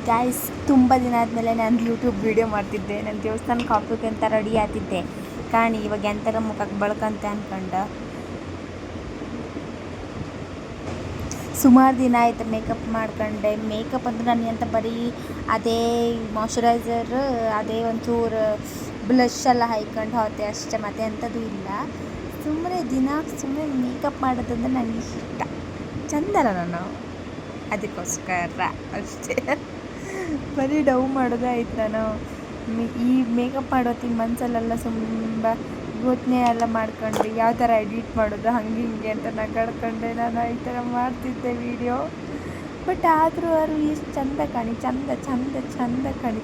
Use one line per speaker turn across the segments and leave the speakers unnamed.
Guys, ತುಂಬ ದಿನ ಆದಮೇಲೆ ನಾನು ಯೂಟ್ಯೂಬ್ ವೀಡಿಯೋ ಮಾಡ್ತಿದ್ದೆ. ನಾನು ದೇವಸ್ಥಾನಕ್ಕೆ ಹೋಗ್ಬೇಕಂತ ರೆಡಿ ಆಗ್ತಿದ್ದೆ ಕಾಣಿ ಇವಾಗ ಎಂಥರ ಮುಖಕ್ಕೆ ಬಳಕಂತೆ ಅಂದ್ಕೊಂಡು ಸುಮಾರು ದಿನ ಆಯಿತು ಮೇಕಪ್ ಮಾಡ್ಕೊಂಡೆ. ಮೇಕಪ್ ಅಂದರೆ ನನಗೆ ಅಂತ ಬರೀ ಅದೇ ಮಾಯ್ಶ್ಚರೈಸರ್, ಅದೇ ಒಂಚೂರು ಬ್ಲಷ್ ಎಲ್ಲ ಹಾಕ್ಕೊಂಡು ಹೋದೆ ಅಷ್ಟೇ, ಮತ್ತೆ ಅಂಥದ್ದು ಇಲ್ಲ. ಸುಮ್ಮನೆ ಮೇಕಪ್ ಮಾಡೋದಂದ್ರೆ ನನಗೆ ಇಷ್ಟ, ಚಂದಲ್ಲ ನಾನು, ಅದಕ್ಕೋಸ್ಕರ ಅಷ್ಟೇ. ಬರೀ ಡವ್ ಮಾಡೋದೇ ಆಯ್ತು. ನಾನು ಈ ಮೇಕಪ್ ಮಾಡೋತ್ತಿನ ಮನಸ್ಸಲ್ಲೆಲ್ಲ ತುಂಬ ಯೋಚನೆ ಎಲ್ಲ ಮಾಡ್ಕೊಂಡು ಯಾವ ಥರ ಎಡಿಟ್ ಮಾಡೋದು ಹಂಗೆ ಹಿಂಗೆ ಅಂತ ನಗಾಡ್ಕೊಂಡೆ ನಾನು ಈ ಥರ ಮಾಡ್ತಿದ್ದೆ ವೀಡಿಯೋ. ಬಟ್ ಆದರೂ ಅವರು ಎಷ್ಟು ಚಂದ ಕಾಣಿ, ಚಂದ ಕಾಣಿ.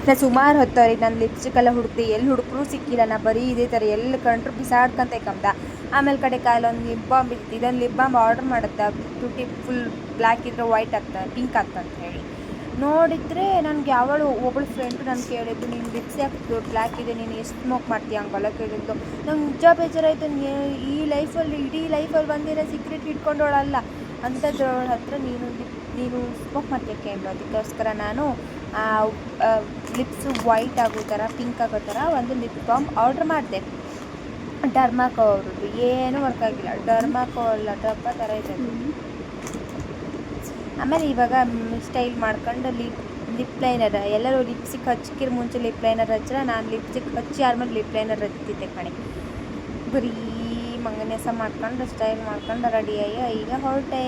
ನಾನು ಸುಮಾರು ಹೊತ್ತವ್ರಿಗೆ ನಾನು ಲಿಪ್ಸ್ಟಿಕ್ ಎಲ್ಲ ಹುಡುಕ್ದೆ, ಎಲ್ಲಿ ಹುಡುಕ್ರೂ ಸಿಕ್ಕಿಲ್ಲ. ನಾ ಬರೀ ಇದೇ ಥರ ಎಲ್ಲಿ ಕಂಡ್ರು ಬಿಸಾಡ್ಕೊಂತ ಕಮ್ದ. ಆಮೇಲೆ ಕಡೆ ಕಾಲೊಂದು ಲಿಪ್ ಬಾಮ್ ಇತ್ತು, ಇದೊಂದು ಲಿಪ್ ಬಾಮ್ ಆರ್ಡ್ರ್ ಮಾಡುತ್ತೆ. ಬ್ಯೂಟಿ ಫುಲ್ ಬ್ಲ್ಯಾಕ್ ಇದ್ರೆ ವೈಟ್ ಆಗ್ತದೆ, ಪಿಂಕ್ ಆಗ್ತದೆ ಅಂತ ಹೇಳಿ ನೋಡಿದರೆ ನನಗೆ ಒಬ್ಬಳು ಫ್ರೆಂಡು ನಾನು ಕೇಳಿದ್ದು, ನೀನು ಲಿಪ್ಸ್ ಯಾಕೆ ಬ್ಲ್ಯಾಕ್ ಇದೆ, ನೀನು ಎಷ್ಟು ಸ್ಮೋಕ್ ಮಾಡ್ತೀಯ ಹಂಗೆಲ್ಲ ಕೇಳಿದ್ದು. ನಂಗೆ ನಿಜ ಬೇಜಾರಾಯಿತು. ಈ ಇಡೀ ಲೈಫಲ್ಲಿ ಬಂದಿರೋ ಸೀಕ್ರೆಟ್ ಇಟ್ಕೊಂಡೋಳಲ್ಲ ಅಂಥದ್ದು ಹತ್ರ ನೀನು ಸ್ಮೋಕ್ ಮಾಡ್ತೀಯ ಕೇಳು. ಅದಕ್ಕೋಸ್ಕರ ನಾನು ಲಿಪ್ಸು ವೈಟ್ ಆಗೋ ಥರ, ಪಿಂಕ್ ಆಗೋ ಥರ ಒಂದು ಲಿಪ್ ಬಾಮ್ ಆರ್ಡ್ರ್ ಮಾಡಿದೆ. ಡರ್ಮಾಕೋ ಅವ್ರದ್ದು ಏನೂ ವರ್ಕ್ ಆಗಿಲ್ಲ. ಡರ್ಮಾಕೋ ಅಲ್ಲ, ಡಬ್ಬ ಥರ ಇದೆ. ಆಮೇಲೆ ಇವಾಗ ಸ್ಟೈಲ್ ಮಾಡ್ಕೊಂಡು ಲಿಪ್ ಲೈನರ್, ಎಲ್ಲರೂ ಲಿಪ್ಸ್ಟಿಕ್ ಹಚ್ಕಿರ ಮುಂಚೆ ಲಿಪ್ ಲೈನರ್ ಹಚ್ಚಿರ, ನಾನು ಲಿಪ್ಸ್ಟಿಕ್ ಹಚ್ಚಿ ಆದ್ಮೇಲೆ ಲಿಪ್ ಲೈನರ್ ಹಚ್ತಿದ್ದೆ ಕಣೆ. ಬರೀ ಮಂಗನೇಸ ಮಾಡ್ಕೊಂಡು ಸ್ಟೈಲ್ ಮಾಡ್ಕೊಂಡು ರೆಡಿಯಾಗಿ ಈಗ ಹೊರಟೆ.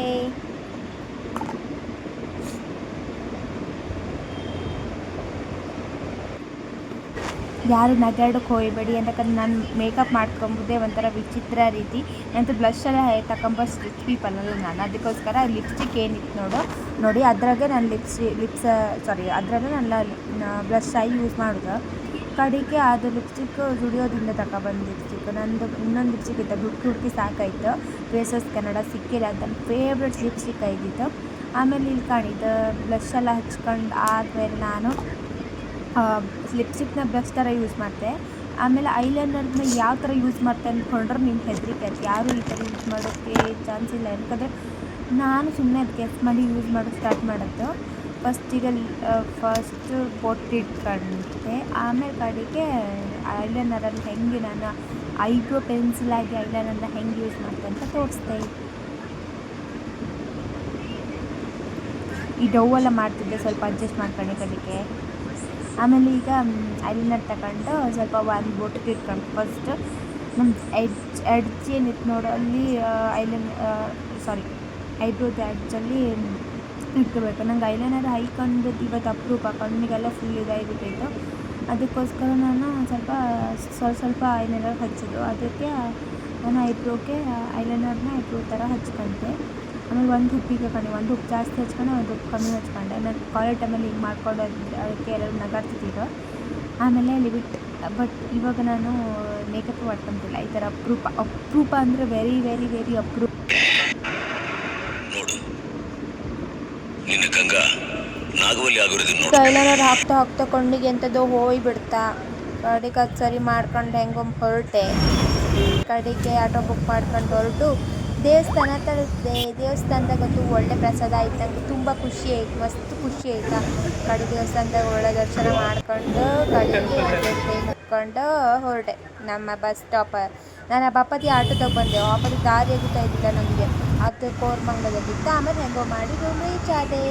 ಯಾರು ನಗಾಡೋಕ್ಕೆ ಹೋಗಬೇಡಿ, ಯಾಕಂದ್ರೆ ನಾನು ಮೇಕಪ್ ಮಾಡ್ಕೊಂಬುದೇ ಒಂಥರ ವಿಚಿತ್ರ ರೀತಿ. ನಂತರ ಬ್ಲಷ್ ಎಲ್ಲ ತಗೊಂಬ ಸ್ಟಿಚ್ ಪೀಪಲ್ ಅಲ್ಲ ನಾನು. ಅದಕ್ಕೋಸ್ಕರ ಲಿಪ್ಸ್ಟಿಕ್ ಏನಿತ್ತು ನೋಡಿ ಅದ್ರಾಗೆ ನಾನು ಅದ್ರಾಗೆ ನಾನು ಬ್ಲಷ್ ಆಗಿ ಯೂಸ್ ಮಾಡೋದು. ಕಡೆಗೆ ಅದು ಲಿಪ್ಸ್ಟಿಕ್ ಜುಡಿಯೋದಿಂದ ತಗೊಬಂದು ಲಿಪ್ಸ್ಟಿಕ್, ನಂದು ಇನ್ನೊಂದು ಲಿಪ್ಸ್ಟಿಕ್ ಇತ್ತು, ಹುಡುಕಿ ಸಾಕಾಯಿತು. ಫೇಸಸ್ ಕನ್ನಡ ಸಿಕ್ಕಿಲ್ಲ ಅಂತ ನನ್ನ ಫೇವ್ರೆಟ್ ಲಿಪ್ಸ್ಟಿಕ್ ಆಗಿತ್ತು. ಆಮೇಲೆ ಇಲ್ಲಿ ಕಾಣಿದ್ದು ಬ್ಲಷ್ ಎಲ್ಲ ಹಚ್ಕೊಂಡು ಆದಮೇಲೆ ನಾನು ಲಿಪ್ಸ್ಟಿಕ್ನ ಬ್ರಷ್ ಥರ ಯೂಸ್ ಮಾಡಿದೆ. ಆಮೇಲೆ ಐಲೈನರ್ನ ಯಾವ ಥರ ಯೂಸ್ ಮಾಡ್ತೆ ಅಂದ್ಕೊಂಡ್ರೆ ನೀನು ಹೆದರಿಕೆ ಆಯ್ತು. ಯಾರೂ ಈ ಥರ ಯೂಸ್ ಮಾಡೋಕ್ಕೆ ಚಾನ್ಸ್ ಇಲ್ಲ, ಯಾಕಂದರೆ ನಾನು ಸುಮ್ಮನೆ ಅದು ಗೆಸ್ ಮಾಡಿ ಯೂಸ್ ಮಾಡೋಕ್ಕೆ ಸ್ಟಾರ್ಟ್ ಮಾಡೋದು. ಫಸ್ಟ್ ಇಟ್ಕೊಂಡೆ, ಆಮೇಲೆ ಕಡೆಗೆ ಐಲೈನರಲ್ಲಿ ಹೆಂಗೆ ನಾನು ಐಬ್ರೋ ಪೆನ್ಸಿಲಾಗಿ ಐಲೈನರ್ನ ಹೆಂಗೆ ಯೂಸ್ ಮಾಡ್ತೆ ಅಂತ ತೋರಿಸ್ದೆ. ಈ ಡವ್ವೆಲ್ಲ ಮಾಡ್ತಿದ್ದೆ, ಸ್ವಲ್ಪ ಅಡ್ಜಸ್ಟ್ ಮಾಡ್ಕೊಂಡು ಕಡೆಗೆ. ಆಮೇಲೆ ಈಗ ಐಲೈನರ್ ತಗೊಂಡು ಸ್ವಲ್ಪ ಒಂದು ಬೋಟಿಗೆ ಇಟ್ಕೊಂಡು ಫಸ್ಟ್ ನಮ್ಮ ಎಡ್ಜ್ ಏನಿತ್ತು ನೋಡು ಅಲ್ಲಿ ಐಬ್ರೋದು ಎಡ್ಜಲ್ಲಿ ಇಟ್ಕೋಬೇಕು. ನಂಗೆ ಐಲೈನರ್ ಹೈಕೊಂಡು ಇವತ್ತು ಅಪರೂಪ, ಕಣ್ಣಿಗೆಲ್ಲ ಫುಲ್ ಇದಾಗಿಬಿಟ್ಟಿತ್ತು. ಅದಕ್ಕೋಸ್ಕರ ನಾನು ಸ್ವಲ್ಪ ಐಲೈನರ್ ಹಚ್ಚೋದು. ಅದಕ್ಕೆ ನಾನು ಐಬ್ರೋಗೆ ಐಲೈನರ್ನ ಐಬ್ರೋ ಥರ ಹಚ್ಕೊಂಡೆ. ಆಮೇಲೆ ಒಂದು ಹುಪ್ಪಿಗೆ ಒಂದು ಹುಪ್ಪು ಜಾಸ್ತಿ ಹಚ್ಕೊಂಡು ಒಂದು ಹುಪ್ಪು ಕಮ್ಮಿ ಹಚ್ಕೊಂಡೆ. ನಾನು ಕಾಲೇಜ್ ಟೈಮಲ್ಲಿ ಹಿಂಗೆ ಮಾಡ್ಕೊಂಡು ಅದಕ್ಕೆ ಎಲ್ಲರೂ ನಗಾಡ್ತಿದ್ದರು. ಆಮೇಲೆ ಲಿಮಿಟ್. ಬಟ್ ಇವಾಗ ನಾನು ಮೇಕಪ್ ಮಾಡ್ಕೊತಿಲ್ಲ. ಈ ಥರ ಅಪರೂಪ ಅಂದರೆ ವೆರಿ ವೆರಿ ವೆರಿ ಅಪರೂಪ. ಐಲೈನರ್ ಹಾಕ್ತಾ ಕಣ್ಣಿಗೆ ಎಂಥದ್ದು ಹೋಗ್ಬಿಡ್ತಾ. ಕಡೆಗೆ ಅದು ಸರಿ ಮಾಡ್ಕೊಂಡು ಹೆಂಗೊಮ್ಮೆ ಹೊರಟೆ. ಕಡೆಗೆ ಆಟೋ ಬುಕ್ ಮಾಡ್ಕೊಂಡು ಹೊರಟು ದೇವಸ್ಥಾನ ತಲುಪಿದೆ. ದೇವಸ್ಥಾನದಾಗಂತೂ ಒಳ್ಳೆ ಪ್ರಸಾದ ಆಯ್ತು. ನನಗೆ ತುಂಬ ಖುಷಿ ಆಯ್ತು, ಮಸ್ತ್ ಖುಷಿ ಆಯ್ತಾ. ಕಡೆ ದೇವಸ್ಥಾನದಾಗ ಒಳ್ಳೆ ದರ್ಶನ ಮಾಡ್ಕೊಂಡು ಕಡೆಗೆ ಮುಟ್ಕೊಂಡು ಹೊರಟೆ ನಮ್ಮ ಬಸ್ ಸ್ಟಾಪ್. ನಾನು ಬಾಪತಿ ಆಟೋದಾಗ ಬಂದೆ. ಬಾಪತಿ ದಾರಿ ಆಗುತ್ತಾ ಇದ್ದಿಲ್ಲ ನನಗೆ, ಅದು ಕೋರ್ಮಂಗಲದಲ್ಲಿತ್ತು. ಆಮೇಲೆ ಹೆಂಗೋ ಮಾಡಿ ರೀಚ್ ಆದೆ.